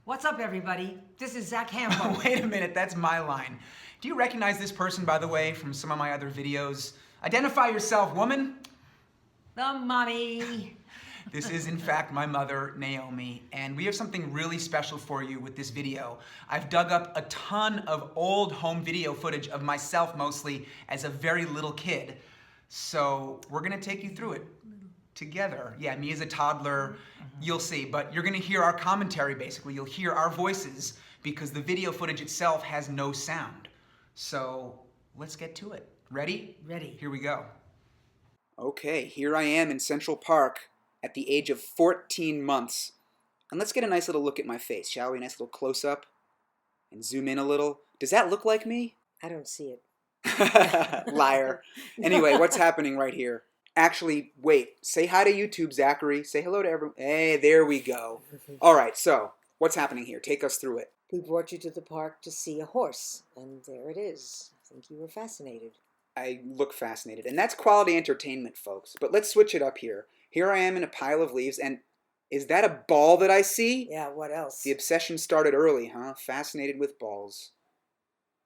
What's up, everybody? This is Zack Hample. Wait a minute, that's my line. Do you recognize this person, by the way, from some of my other videos? Identify yourself, woman. The mommy. This is, in fact, my mother, Naomi, and we have something really special for you with this video. I've dug up a ton of old home video footage of myself, mostly, as a very little kid. So we're gonna take you through it together. Yeah, me as a toddler, you'll see, but you're gonna hear our commentary, basically. You'll hear our voices because the video footage itself has no sound. So let's get to it. Ready? Ready. Here we go. Okay, here I am in Central Park at the age of 14 months. And let's get a nice little look at my face, shall we? A nice little close-up and zoom in a little. Does that look like me? I don't see it. Liar. Anyway, what's happening right here? Actually, wait. Say hi to YouTube, Zachary. Say hello to everyone. Hey, there we go. All right, so what's happening here? Take us through it. We brought you to the park to see a horse, and there it is. I think you were fascinated. I look fascinated. And that's quality entertainment, folks. But let's switch it up here. Here I am in a pile of leaves, and is that a ball that I see? Yeah, what else? The obsession started early, huh? Fascinated with balls.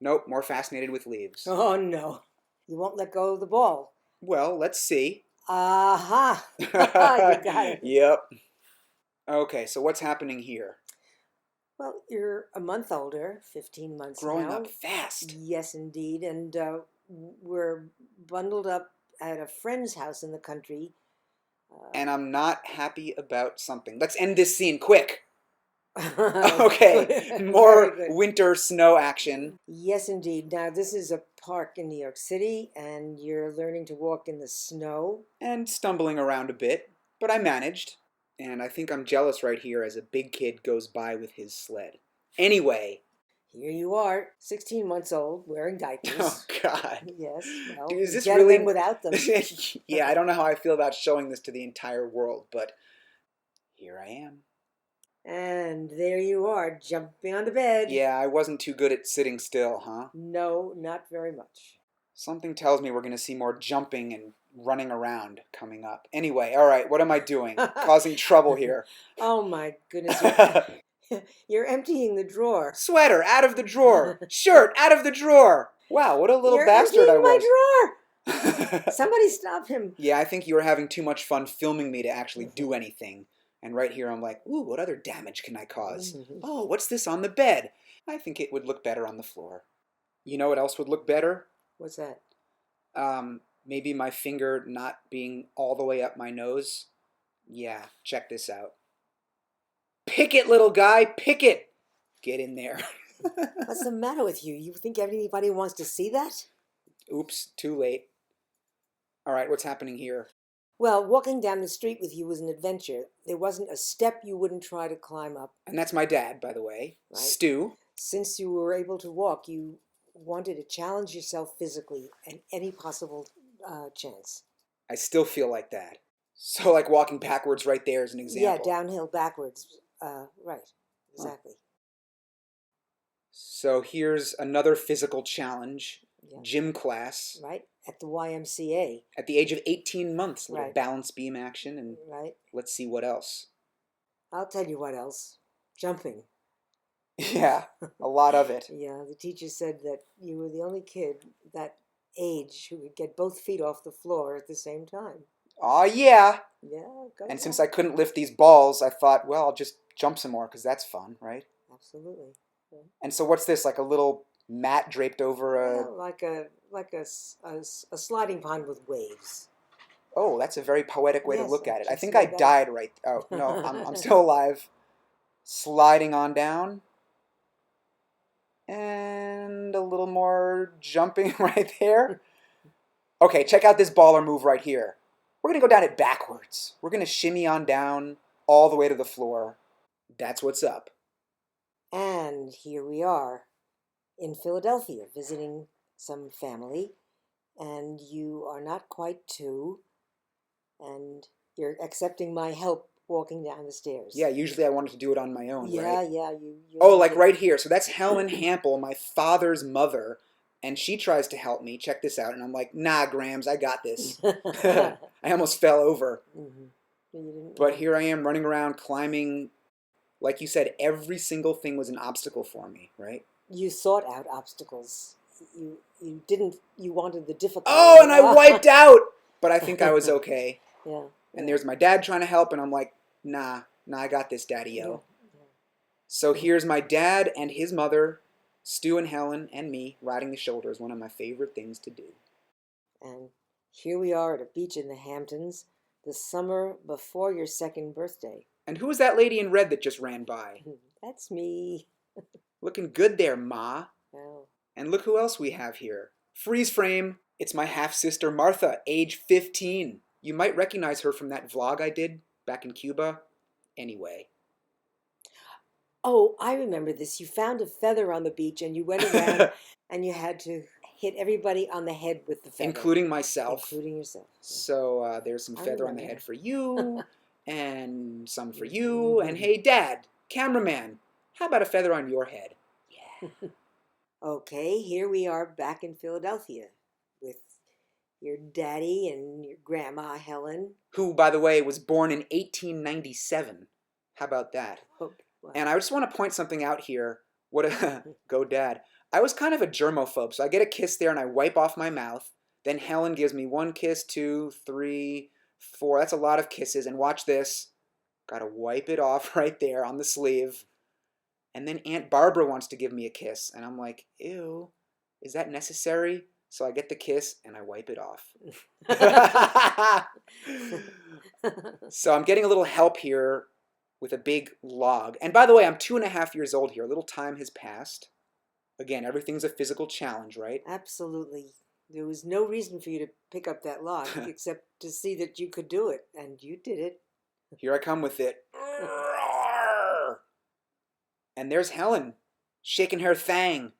Nope, more fascinated with leaves. Oh, no. You won't let go of the ball. Well, let's see. Aha! You got it. Yep. Okay, so what's happening here? Well, you're a month older, 15 months Growing now. up fast. Yes, indeed. And we're bundled up at a friend's house in the country. And I'm not happy about something. Let's end this scene quick. Okay, more winter snow action. Yes, indeed. Now, this is a park in New York City, and you're learning to walk in the snow. And stumbling around a bit, but I managed. And I think I'm jealous right here as a big kid goes by with his sled. Anyway. Here you are, 16 months old, wearing diapers. Oh, God. Yes, well, Dude, is this get really them without them. Yeah, I don't know how I feel about showing this to the entire world, but here I am. And there you are, jumping on the bed. Yeah, I wasn't too good at sitting still, huh? No, not very much. Something tells me we're going to see more jumping and running around coming up. Anyway, all right, what am I doing? Causing trouble here. Oh, my goodness. You're emptying the drawer. Sweater out of the drawer. Shirt out of the drawer. Wow, what a little bastard I was. You're emptying my drawer. Somebody stop him. Yeah, I think you were having too much fun filming me to actually do anything. And right here I'm like, ooh, what other damage can I cause? Oh, what's this on the bed? I think it would look better on the floor. You know what else would look better? What's that? Maybe my finger not being all the way up my nose. Yeah, check this out. Pick it, little guy, pick it! Get in there. What's the matter with you? You think anybody wants to see that? Oops, too late. All right, what's happening here? Well, walking down the street with you was an adventure. There wasn't a step you wouldn't try to climb up. And that's my dad, by the way. Right. Stu. Since you were able to walk, you wanted to challenge yourself physically at any possible chance. I still feel like that. So like walking backwards right there is an example. Yeah, downhill backwards. Right, exactly. So here's another physical challenge. Yeah. Gym class. Right, at the YMCA. At the age of 18 months, little Right. balance beam action, and Right. let's see what else. I'll tell you what else. Jumping. Yeah, a lot of it. Yeah, the teacher said that you were the only kid that age who could get both feet off the floor at the same time. Aw, yeah. Yeah, go And ahead. since I couldn't lift these balls, I thought, well, I'll just jump some more, because that's fun, right? Absolutely. Yeah. And so what's this, like a little mat draped over a... Well, like a sliding pond with waves. Oh, that's a very poetic way to Yes, look I at it. I can think see I that. died right... Oh, no, I'm still alive. Sliding on down. And a little more jumping right there. Okay, check out this baller move right here. We're going to go down it backwards. We're going to shimmy on down all the way to the floor. That's what's up. And here we are in Philadelphia visiting some family, and you are not quite two, and you're accepting my help walking down the stairs. Yeah, usually I wanted to do it on my own, Yeah, right? yeah. Oh, like right here. So that's Helen Hample, my father's mother, and she tries to help me. Check this out. And I'm like, nah, Grams, I got this. I almost fell over. Mm-hmm. You didn't, But here I am running around climbing Like you said, every single thing was an obstacle for me, right? You sought out obstacles. You didn't. You wanted the difficulty. Oh, and I wiped out! But I think I was okay. Yeah. And there's my dad trying to help, and I'm like, nah, I got this, Daddy-o. Yeah. So here's my dad and his mother, Stu and Helen, and me riding the shoulder is one of my favorite things to do. And here we are at a beach in the Hamptons, the summer before your 2nd birthday. And who was that lady in red that just ran by? That's me. Looking good there, Ma. Well, And look who else we have here. Freeze frame. It's my half-sister Martha, age 15. You might recognize her from that vlog I did back in Cuba. Anyway. oh, I remember this. You found a feather on the beach and you went around and you had to hit everybody on the head with the feather. Including myself. Including yourself. So there's some I feather on the remember head for you, and some for you, and hey, Dad, cameraman, how about a feather on your head? Yeah. Okay, here we are back in Philadelphia with your daddy and your grandma, Helen. Who, by the way, was born in 1897. How about that? Oh, wow. And I just want to point something out here. What a go, Dad. I was kind of a germaphobe, so I get a kiss there and I wipe off my mouth. Then Helen gives me 1 kiss, 2, 3, 4. That's a lot of kisses. And watch this. Gotta wipe it off right there on the sleeve. And then Aunt Barbara wants to give me a kiss. And I'm like, ew, is that necessary? So I get the kiss and I wipe it off. So I'm getting a little help here with a big log. And by the way, I'm 2.5 years old here. A little time has passed. Again, everything's a physical challenge, right? Absolutely. There was no reason for you to pick up that log except to see that you could do it. And you did it. Here I come with it. And there's Helen, shaking her thang.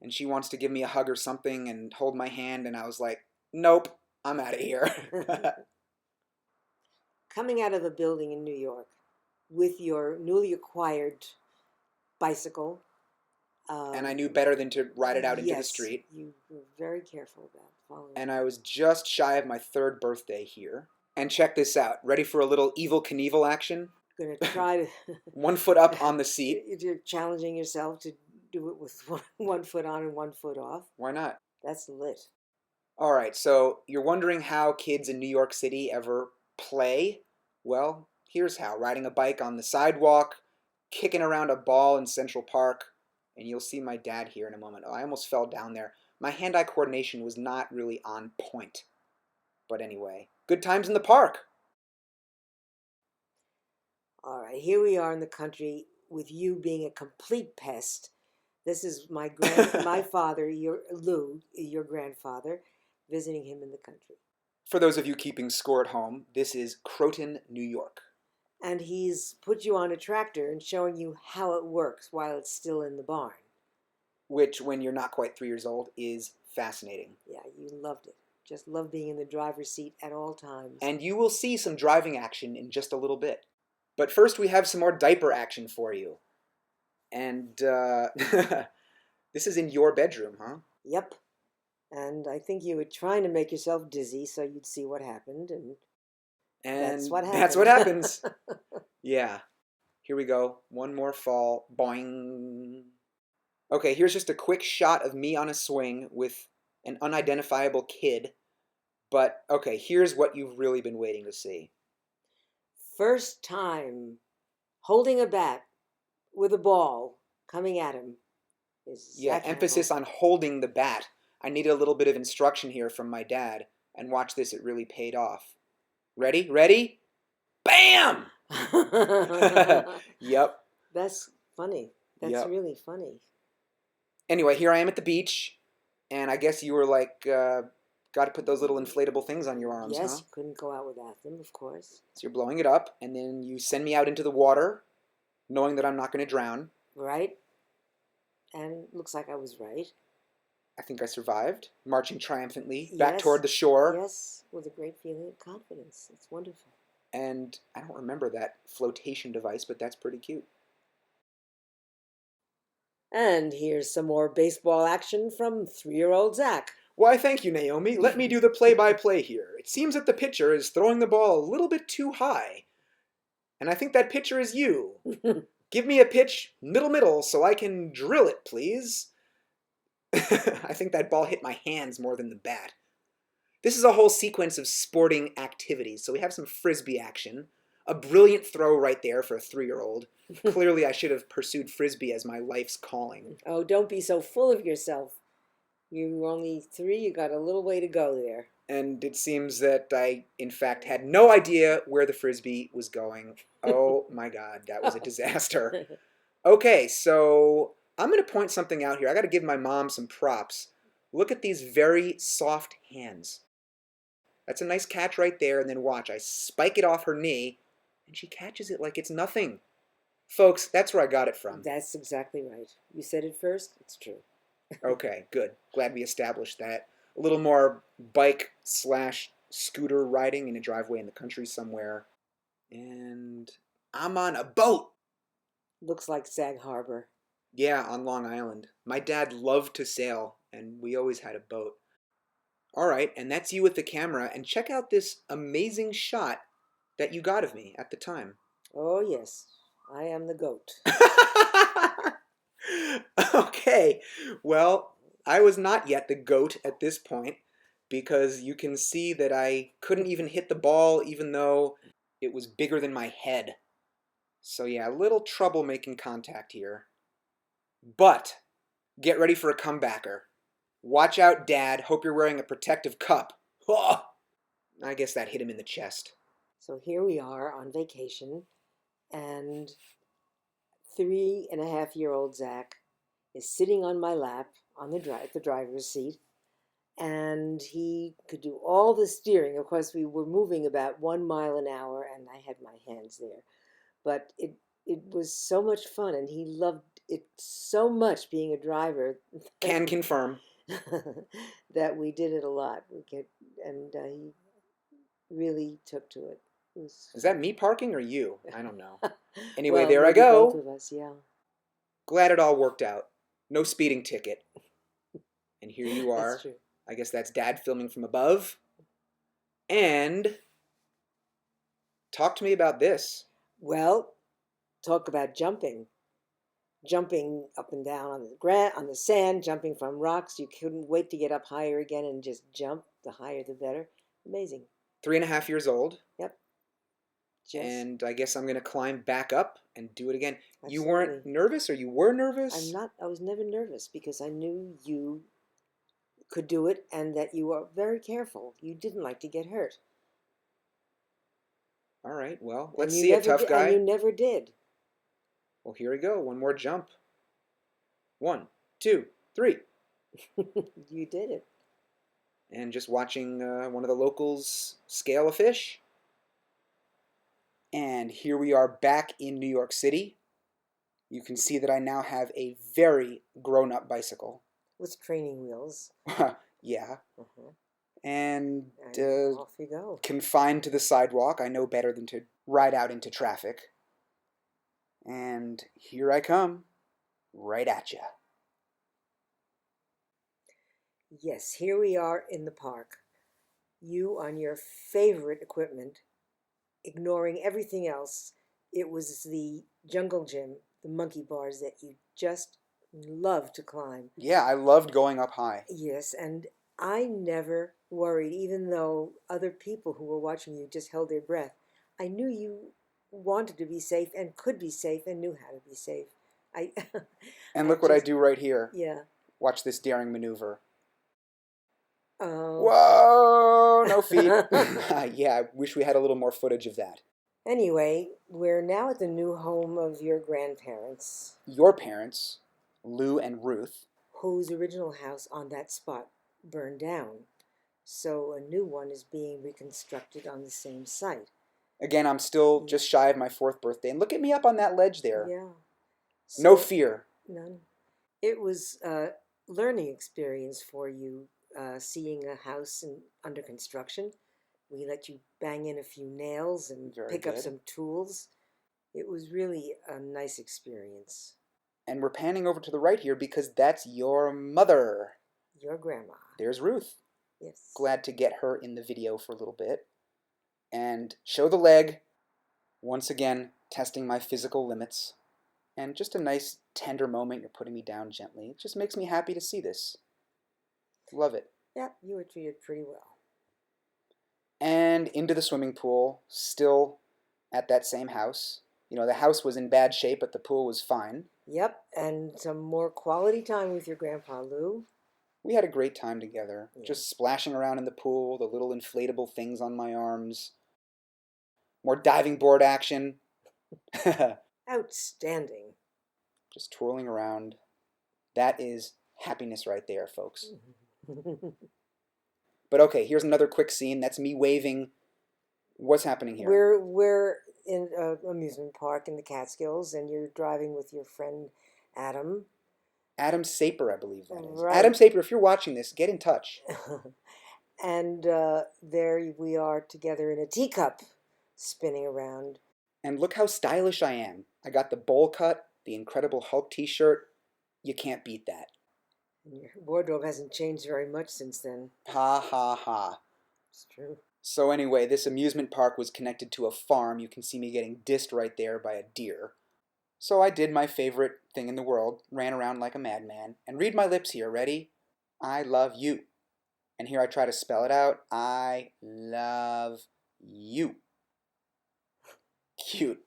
And she wants to give me a hug or something and hold my hand. And I was like, nope, I'm out of here. Coming out of a building in New York with your newly acquired bicycle. And I knew better than to ride it out into the street. You were very careful about following. And I was just shy of my 3rd birthday here. And check this out. Ready for a little Evel Knievel action? Going to try to... 1 foot up on the seat. You're challenging yourself to do it with one foot on and 1 foot off. Why not? That's lit. All right, so you're wondering how kids in New York City ever play? Well, here's how. Riding a bike on the sidewalk, kicking around a ball in Central Park, and you'll see my dad here in a moment. Oh, I almost fell down there. My hand-eye coordination was not really on point. But anyway, good times in the park. All right, here we are in the country with you being a complete pest. This is my father, Lou, your grandfather, visiting him in the country. For those of you keeping score at home, this is Croton, New York. And he's put you on a tractor and showing you how it works while it's still in the barn. Which, when you're not quite 3 years old, is fascinating. Yeah, you loved it. Just love being in the driver's seat at all times. And you will see some driving action in just a little bit. But first we have some more diaper action for you. And this is in your bedroom, huh? Yep. And I think you were trying to make yourself dizzy so you'd see what happened. And that's what happened. That's what happens. Yeah. Here we go. 1 more fall. Boing. Okay, here's just a quick shot of me on a swing with an unidentifiable kid. But, okay, here's what you've really been waiting to see. First time holding a bat with a ball coming at him is Zack. Yeah, emphasis on holding the bat. I needed a little bit of instruction here from my dad. And watch this, it really paid off. Ready? Ready? Bam! Yep. That's funny. That's really funny. Anyway, here I am at the beach. And I guess you were like, got to put those little inflatable things on your arms, yes, huh? You couldn't go out without them, of course. So you're blowing it up, and then you send me out into the water, knowing that I'm not going to drown. Right. And it looks like I was right. I think I survived, marching triumphantly back toward the shore. Yes, with a great feeling of confidence. It's wonderful. And I don't remember that flotation device, but that's pretty cute. And here's some more baseball action from 3-year-old Zack. Why, thank you, Naomi. Let me do the play-by-play here. It seems that the pitcher is throwing the ball a little bit too high. And I think that pitcher is you. Give me a pitch middle so I can drill it, please. I think that ball hit my hands more than the bat. This is a whole sequence of sporting activities. So we have some frisbee action, a brilliant throw right there for a 3-year-old. Clearly I should have pursued frisbee as my life's calling. Oh, don't be so full of yourself. You're only 3, you got a little way to go there. And it seems that I, in fact, had no idea where the frisbee was going. Oh my God, that was a disaster. Okay, so I'm going to point something out here. I got to give my mom some props. Look at these very soft hands. That's a nice catch right there, and then watch. I spike it off her knee, and she catches it like it's nothing. Folks, that's where I got it from. That's exactly right. You said it first, it's true. Okay, good. Glad we established that. A little more bike/scooter riding in a driveway in the country somewhere. And I'm on a boat. Looks like Sag Harbor. Yeah, on Long Island. My dad loved to sail, and we always had a boat. All right, and that's you with the camera, and check out this amazing shot that you got of me at the time. Oh, yes. I am the goat. Okay, well, I was not yet the goat at this point, because you can see that I couldn't even hit the ball even though it was bigger than my head. So yeah, a little trouble making contact here. But get ready for a comebacker. Watch out, Dad. Hope you're wearing a protective cup. Oh! I guess that hit him in the chest. So here we are on vacation, and 3.5-year-old Zack is sitting on my lap on the driver's seat, and he could do all the steering. Of course, we were moving about 1 mile an hour, and I had my hands there. But it was so much fun, and he loved it so much being a driver. Can confirm. That we did it a lot. He really took to it. Is that me parking or you? I don't know. Anyway, Well, there I maybe go. both of us, yeah. Glad it all worked out. No speeding ticket. And here you are. That's true. I guess that's Dad filming from above. And talk to me about this. Well, talk about jumping. Jumping up and down on the sand, jumping from rocks. You couldn't wait to get up higher again and just jump. The higher, the better. Amazing. 3.5 years old. Yep. And I guess I'm going to climb back up and do it again. Absolutely. You weren't nervous, or you were nervous? I'm not. I was never nervous because I knew you could do it and that you were very careful. You didn't like to get hurt. All right, well, let's see it, tough guy. And you never did. Well, here we go. One more jump. 1, 2, 3. You did it. And just watching one of the locals scale a fish. And here we are back in New York City. You can see that I now have a very grown-up bicycle. With training wheels. Yeah. Uh-huh. And off you go. Confined to the sidewalk. I know better than to ride out into traffic. And here I come, right at you. Yes, here we are in the park. You on your favorite equipment, ignoring everything else. It was the jungle gym, the monkey bars that you just loved to climb. Yeah, I loved going up high. Yes, and I never worried, even though other people who were watching you just held their breath. I knew you wanted to be safe and could be safe and knew how to be safe. And look what I do right here. Yeah. Watch this daring maneuver. Oh. Whoa, no feet. Yeah, I wish we had a little more footage of that. Anyway, we're now at the new home of your grandparents. Your parents, Lou and Ruth. Whose original house on that spot burned down. So a new one is being reconstructed on the same site. Again, I'm still just shy of my 4th birthday. And look at me up on that ledge there. Yeah. So, no fear. None. It was a learning experience for you, seeing a house under construction. We let you bang in a few nails and pick up some tools. It was really a nice experience. And we're panning over to the right here because that's your mother. Your grandma. There's Ruth. Yes. Glad to get her in the video for a little bit. And show the leg. Once again, testing my physical limits. And just a nice, tender moment. You're putting me down gently. It just makes me happy to see this. Love it. Yep, you were treated pretty well. And into the swimming pool, still at that same house. You know, the house was in bad shape, but the pool was fine. Yep, and some more quality time with your Grandpa Lou. We had a great time together, Yeah. just splashing around in the pool, the little inflatable things on my arms. More diving board action. Outstanding. Just twirling around. That is happiness right there, folks. But okay, here's another quick scene. That's me waving. What's happening here? We're in an amusement park in the Catskills, and you're driving with your friend Adam. Adam Saper, I believe that is. Right. Adam Saper, if you're watching this, get in touch. And there we are together in a teacup, spinning around. And look how stylish I am. I got the bowl cut, the Incredible Hulk t-shirt. You can't beat that. Your wardrobe hasn't changed very much since then. Ha ha ha. It's true. So anyway, this amusement park was connected to a farm. You can see me getting dissed right there by a deer. So I did my favorite thing in the world, ran around like a madman. And read my lips here, ready? I love you. And here I try to spell it out. I love you. Cute.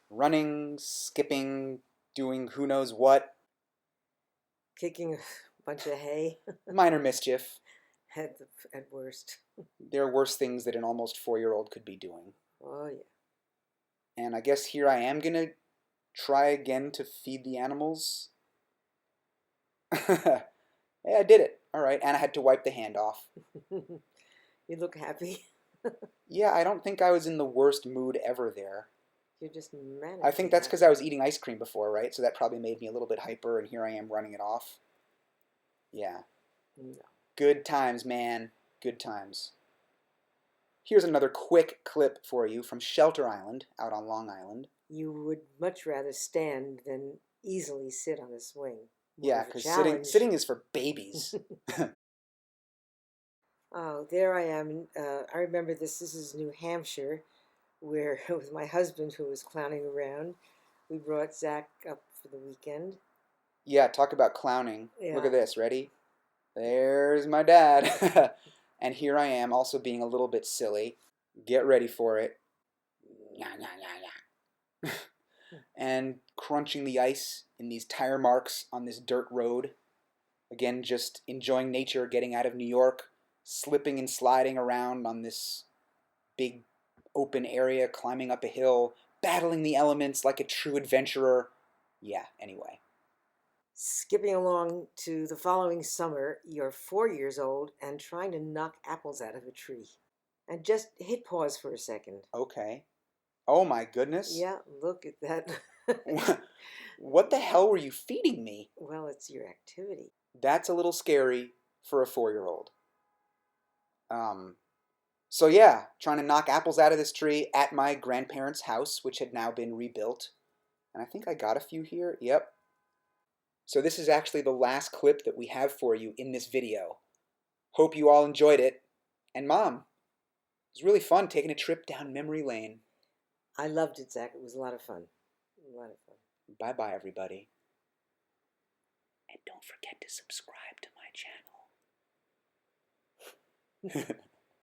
Running, skipping, doing who knows what. Kicking a bunch of hay. Minor mischief. At worst. There are worse things that an almost 4-year-old could be doing. Oh, yeah. And I guess here I am going to try again to feed the animals. Hey, I did it. All right, and I had to wipe the hand off. You look happy. Yeah, I don't think I was in the worst mood ever there. You're just mad. I think that's because I was eating ice cream before, right? So that probably made me a little bit hyper, and here I am running it off. Yeah. No. Good times, man. Good times. Here's another quick clip for you from Shelter Island, out on Long Island. You would much rather stand than easily sit on a swing. Yeah, because sitting is for babies. Oh, there I am. I remember this. This is New Hampshire, where with my husband who was clowning around. We brought Zack up for the weekend. Yeah, talk about clowning. Yeah. Look at this. Ready? There's my dad. And here I am also being a little bit silly. Get ready for it. And crunching the ice in these tire marks on this dirt road. Again, just enjoying nature, getting out of New York, slipping and sliding around on this big open area, climbing up a hill, battling the elements like a true adventurer. Yeah, anyway. Skipping along to the following summer, you're 4 years old and trying to knock apples out of a tree. And just hit pause for a second. Okay. Oh my goodness. Yeah, look at that. What the hell were you feeding me? Well, it's your activity. That's a little scary for a 4-year-old. So yeah, trying to knock apples out of this tree at my grandparents' house, which had now been rebuilt. And I think I got a few here. Yep. So this is actually the last clip that we have for you in this video. Hope you all enjoyed it. And Mom, it was really fun taking a trip down memory lane. I loved it, Zack. It was a lot of fun. A lot of fun. Bye-bye, everybody. And don't forget to subscribe to my channel.